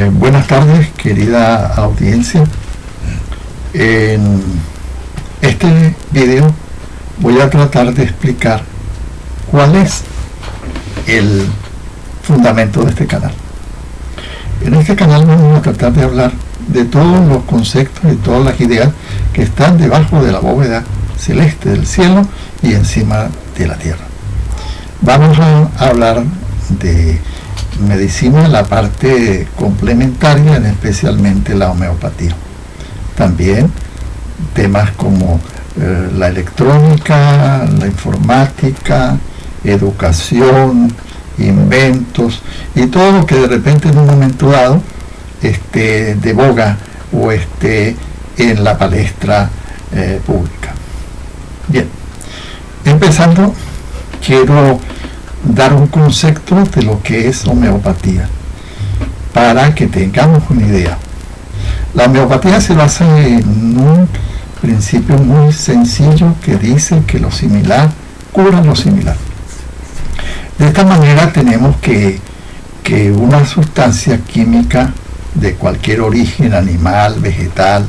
Buenas tardes, querida audiencia. En este video voy a tratar de explicar cuál es el fundamento de este canal. En este canal vamos a tratar de hablar de todos los conceptos y todas las ideas que están debajo de la bóveda celeste del cielo y encima de la tierra. Vamos a hablar de medicina, la parte complementaria, especialmente la homeopatía. También temas como la electrónica, la informática, educación, inventos y todo lo que de repente en un momento dado esté de boga o esté en la palestra pública. Bien, empezando, quiero dar un concepto de lo que es homeopatía para que tengamos una idea. La homeopatía se basa en un principio muy sencillo que dice que lo similar cura lo similar. De esta manera tenemos que una sustancia química de cualquier origen, animal, vegetal,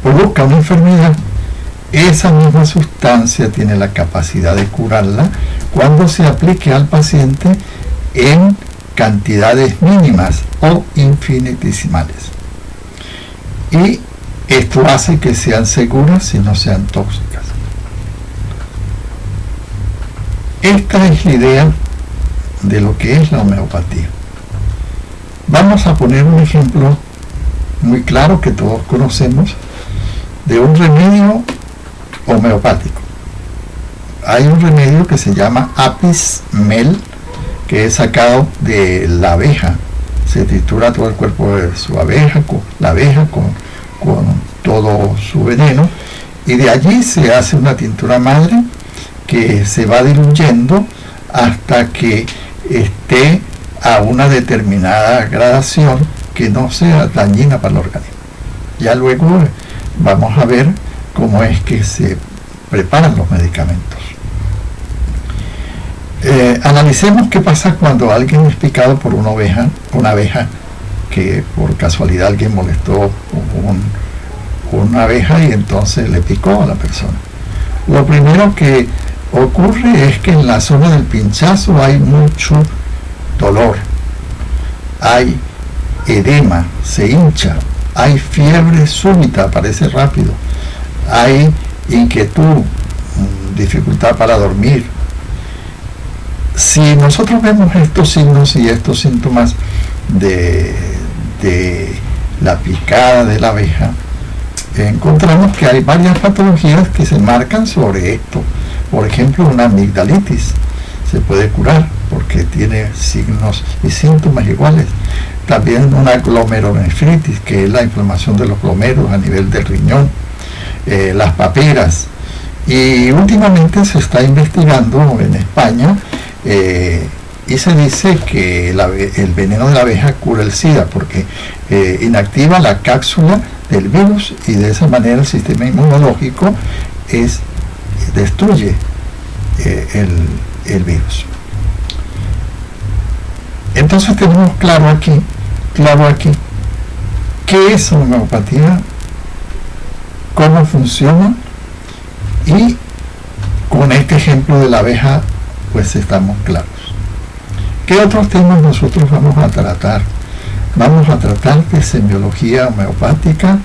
provoca una enfermedad. Esa misma sustancia tiene la capacidad de curarla cuando se aplique al paciente en cantidades mínimas o infinitesimales. Y esto hace que sean seguras y no sean tóxicas. Esta es la idea de lo que es la homeopatía. Vamos a poner un ejemplo muy claro que todos conocemos de un remedio homeopático. Hay un remedio que se llama Apis mel, que es sacado de la abeja. Se tritura todo el cuerpo de su abeja, la abeja con todo su veneno, y de allí se hace una tintura madre que se va diluyendo hasta que esté a una determinada gradación que no sea dañina para el organismo. Ya luego vamos a ver cómo es que se preparan los medicamentos. Analicemos qué pasa cuando alguien es picado por una abeja que por casualidad alguien molestó una abeja y entonces le picó a la persona. Lo primero que ocurre es que en la zona del pinchazo hay mucho dolor, hay edema, se hincha, hay fiebre súbita, aparece rápido, hay inquietud, dificultad para dormir. Si nosotros vemos estos signos y estos síntomas de la picada de la abeja, encontramos que hay varias patologías que se marcan sobre esto. Por ejemplo, una amigdalitis se puede curar porque tiene signos y síntomas iguales. También una glomerulonefritis, que es la inflamación de los glomérulos a nivel del riñón. Las paperas, y últimamente se está investigando en España y se dice que el veneno de la abeja cura el SIDA porque inactiva la cápsula del virus y de esa manera el sistema inmunológico destruye el virus. Entonces tenemos claro aquí qué es homeopatía, cómo funciona, y con este ejemplo de la abeja pues estamos claros. ¿Qué otros temas nosotros vamos a tratar? Vamos a tratar de semiología homeopática,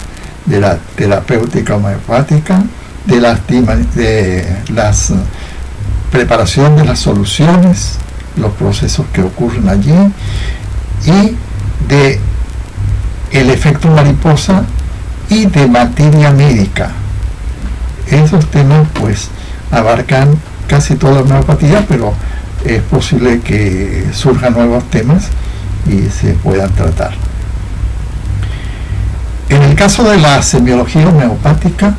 de la terapéutica homeopática, de la preparación de las soluciones, los procesos que ocurren allí, y de el efecto mariposa y de materia médica. Esos temas pues abarcan casi toda la homeopatía, pero es posible que surjan nuevos temas y se puedan tratar. En el caso de la semiología homeopática,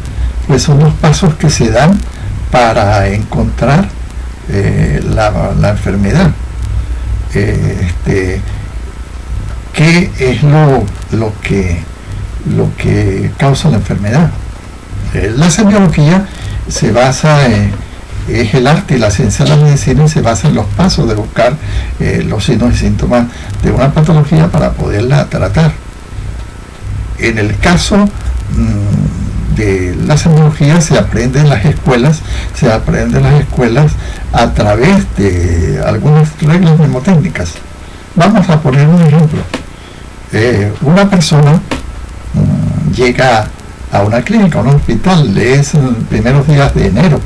pues son los pasos que se dan para encontrar la enfermedad. ¿Qué es lo que causa la enfermedad? La semiología se basa es el arte y la ciencia de la medicina y se basa en los pasos de buscar los signos y síntomas de una patología para poderla tratar. En el caso de la semiología se aprende en las escuelas, a través de algunas reglas mnemotécnicas. Vamos a poner un ejemplo. Una persona llega a una clínica, a un hospital, es en los primeros días de enero.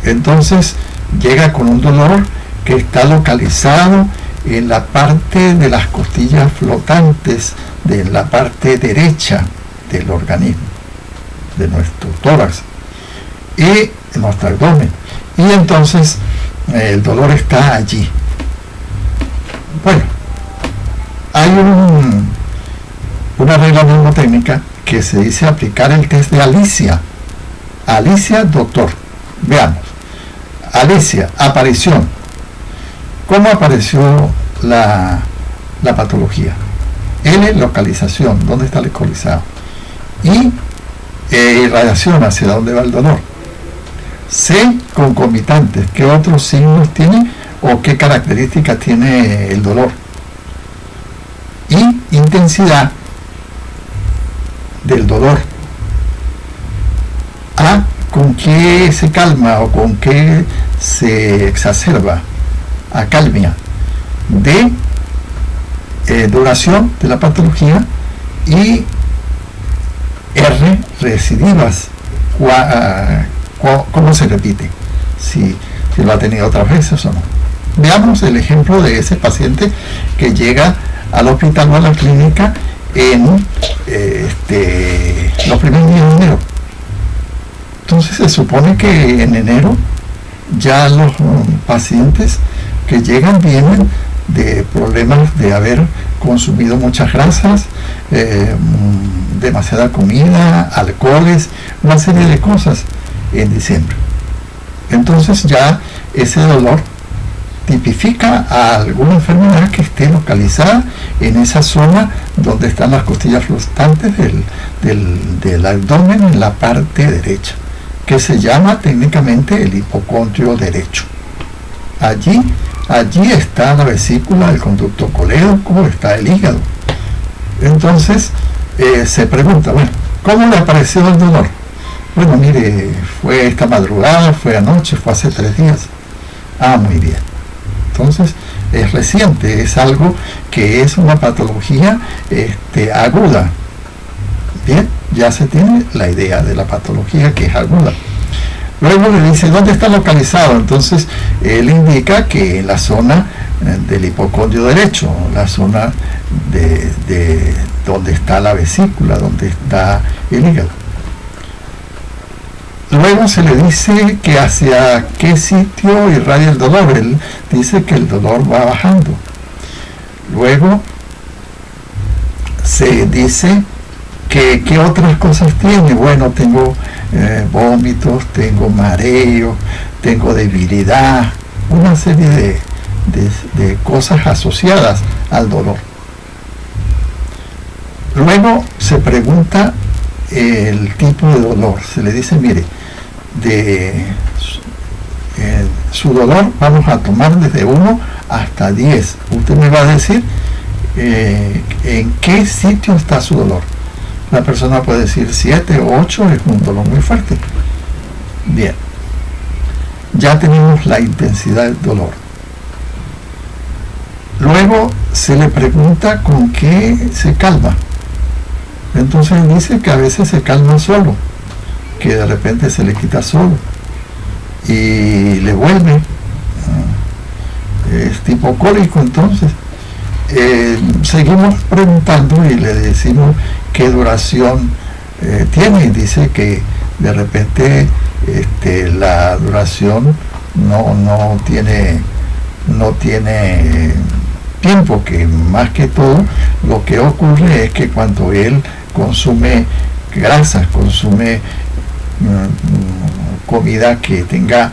Entonces llega con un dolor que está localizado en la parte de las costillas flotantes, de la parte derecha del organismo, de nuestro tórax y nuestro abdomen. Y entonces el dolor está allí. Bueno, hay una regla mnemotécnica que se dice aplicar el test de Alicia. Alicia, doctor. Veamos. Alicia, aparición. ¿Cómo apareció la patología? L, localización. ¿Dónde está localizado? Y irradiación, ¿hacia dónde va el dolor? C, concomitantes. ¿Qué otros signos tiene o qué características tiene el dolor? Y intensidad del dolor. A, con qué se calma o con qué se exacerba. Acalmia. D, duración de la patología. Y R, recidivas. ¿Cómo se repite? Si lo ha tenido otras veces o no. Veamos el ejemplo de ese paciente que llega al hospital o a la clínica en los primeros días de enero. Entonces se supone que en enero ya los pacientes que llegan vienen de problemas de haber consumido muchas grasas, demasiada comida, alcoholes, una serie de cosas en diciembre. Entonces ya ese dolor tipifica a alguna enfermedad que esté localizada en esa zona donde están las costillas flotantes del abdomen en la parte derecha, que se llama técnicamente el hipocondrio derecho. Allí está la vesícula, el conducto colédoco, está el hígado. Entonces se pregunta, bueno, ¿cómo le apareció el dolor? Bueno, mire, fue esta madrugada, fue anoche, fue hace 3 días. Ah, muy bien. Entonces es reciente, es algo que es una patología aguda. Bien, ya se tiene la idea de la patología que es aguda. Luego le dice dónde está localizado. Entonces él indica que en la zona del hipocondrio derecho, la zona de donde está la vesícula, donde está el hígado. Luego se le dice que hacia qué sitio irradia el dolor. Él dice que el dolor va bajando. Luego se dice que qué otras cosas tiene. Bueno, tengo vómitos, tengo mareo, tengo debilidad, una serie de cosas asociadas al dolor. Luego se pregunta el tipo de dolor. Se le dice, mire, su dolor vamos a tomar desde 1 hasta 10. Usted me va a decir en qué sitio está su dolor. La persona puede decir 7 o 8, es un dolor muy fuerte. Bien, ya tenemos la intensidad del dolor. Luego se le pregunta con qué se calma. Entonces dice que a veces se calma solo, que de repente se le quita solo y le vuelve, es tipo cólico. Entonces seguimos preguntando y le decimos qué duración tiene, y dice que de repente la duración no tiene tiempo, que más que todo lo que ocurre es que cuando él consume grasas, consume comida que tenga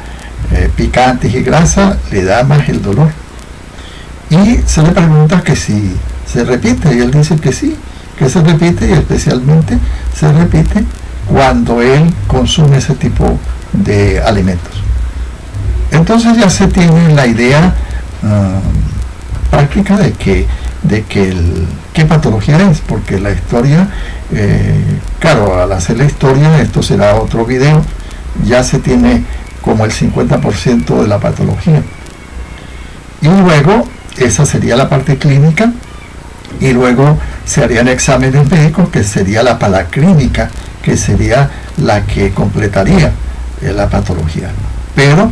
picantes y grasa, le da más el dolor. Y se le pregunta que si se repite, y él dice que sí, que se repite, y especialmente se repite cuando él consume ese tipo de alimentos. Entonces ya se tiene la idea práctica de qué patología es, porque la historia, claro, al hacer la historia, esto será otro video, ya se tiene como el 50% de la patología. Y luego, esa sería la parte clínica, y luego se harían exámenes médicos, que sería la paraclínica, que sería la que completaría la patología. Pero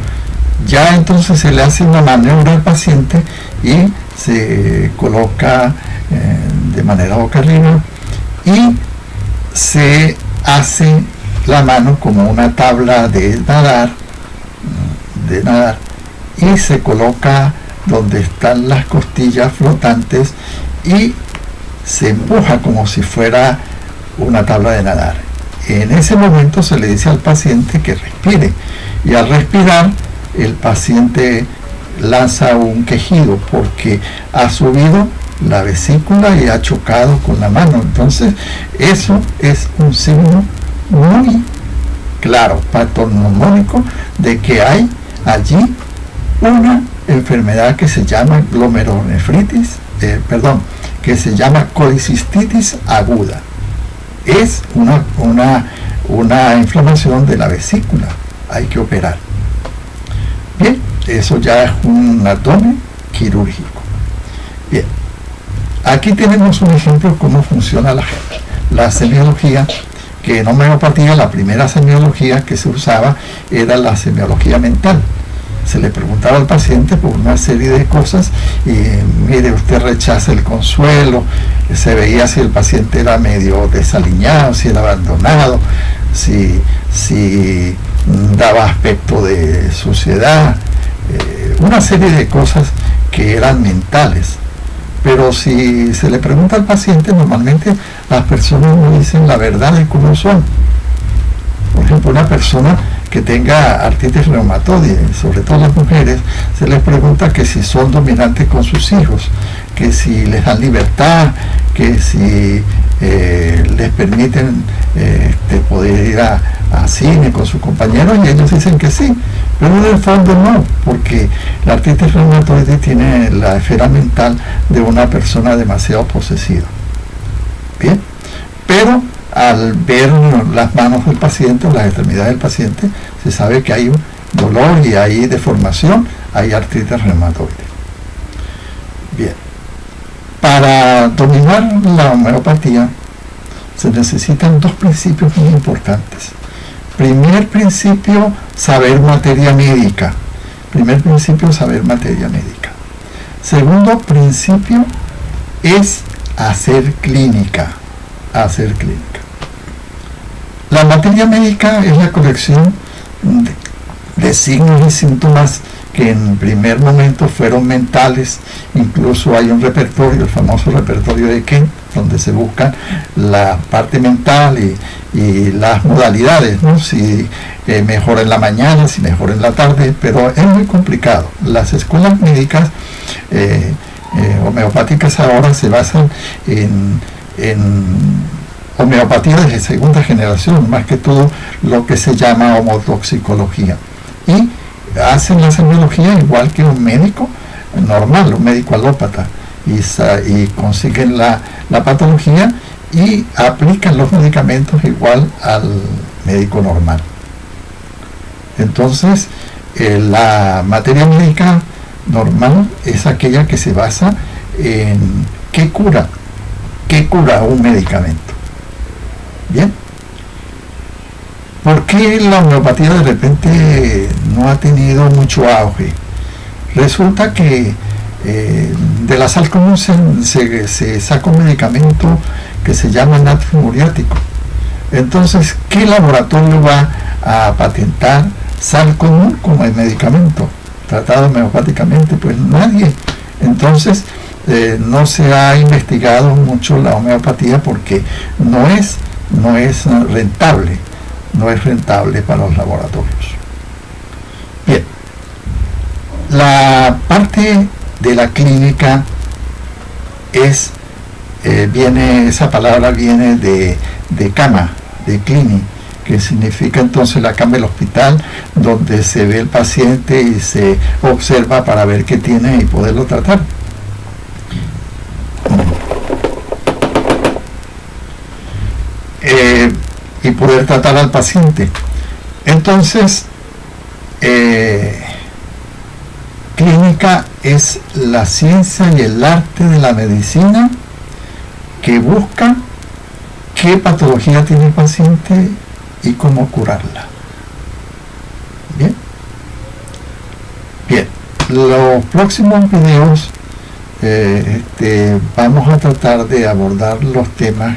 ya entonces se le hace una maniobra al paciente y se coloca de manera boca arriba y se hace la mano como una tabla de nadar y se coloca donde están las costillas flotantes y se empuja como si fuera una tabla de nadar. En ese momento se le dice al paciente que respire, y al respirar el paciente lanza un quejido porque ha subido la vesícula y ha chocado con la mano. Entonces eso es un signo muy claro, patognomónico, de que hay allí una enfermedad que se llama glomerulonefritis, que se llama colicistitis aguda. Es una inflamación de la vesícula, hay que operar. Bien, eso ya es un abdomen quirúrgico. Bien, aquí tenemos un ejemplo de cómo funciona la semiología, que en homeopatía la primera semiología que se usaba era la semiología mental. Se le preguntaba al paciente por una serie de cosas y mire, usted rechaza el consuelo, se veía si el paciente era medio desaliñado, si era abandonado, si daba aspecto de suciedad, una serie de cosas que eran mentales. Pero si se le pregunta al paciente, normalmente las personas no dicen la verdad de cómo son. Por ejemplo, una persona que tenga artritis reumatoide, sobre todo las mujeres, se les pregunta que si son dominantes con sus hijos, que si les dan libertad, que si les permiten poder ir a cine con sus compañeros, y ellos dicen que sí, pero en el fondo no, porque la artritis reumatoide tiene la esfera mental de una persona demasiado posesiva. Bien, pero al ver las manos del paciente o las extremidades del paciente, se sabe que hay un dolor y hay deformación, hay artritis reumatoide. Bien, para dominar la homeopatía se necesitan dos principios muy importantes. Primer principio, saber materia médica. Segundo principio es hacer clínica. La materia médica es la colección de signos y síntomas que en primer momento fueron mentales. Incluso hay un repertorio, el famoso repertorio de Kent, donde se busca la parte mental y las modalidades, ¿no? Si mejora en la mañana, si mejora en la tarde, pero es muy complicado. Las escuelas médicas homeopáticas ahora se basan en homeopatía de segunda generación, más que todo lo que se llama homotoxicología, y hacen la semiología igual que un médico normal, un médico alópata, y consiguen la patología y aplican los medicamentos igual al médico normal. Entonces la materia médica normal es aquella que se basa en qué cura un medicamento. Bien, ¿por qué la homeopatía de repente no ha tenido mucho auge? Resulta que de la sal común se saca un medicamento que se llama natrio muriático. Entonces, ¿qué laboratorio va a patentar sal común como el medicamento tratado homeopáticamente? Pues nadie. Entonces no se ha investigado mucho la homeopatía porque no es rentable para los laboratorios. Bien, la parte de la clínica esa palabra viene de cama, de clini, que significa entonces la cama del hospital, donde se ve el paciente y se observa para ver qué tiene y poderlo tratar. Y poder tratar al paciente. Entonces, clínica es la ciencia y el arte de la medicina que busca qué patología tiene el paciente y cómo curarla. Bien. Bien. Los próximos videos vamos a tratar de abordar los temas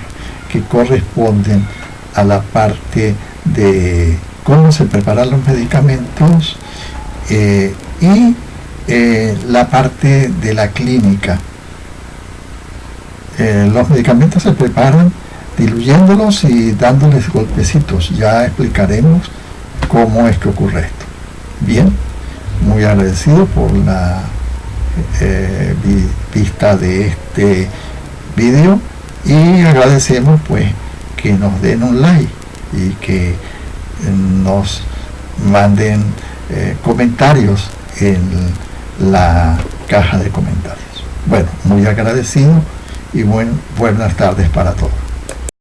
que corresponden a la parte de cómo se preparan los medicamentos y la parte de la clínica. Los medicamentos se preparan diluyéndolos y dándoles golpecitos. Ya explicaremos cómo es que ocurre esto. Bien, muy agradecido por la vista de este video y agradecemos pues que nos den un like y que nos manden comentarios en la caja de comentarios. Bueno, muy agradecido y buenas tardes para todos.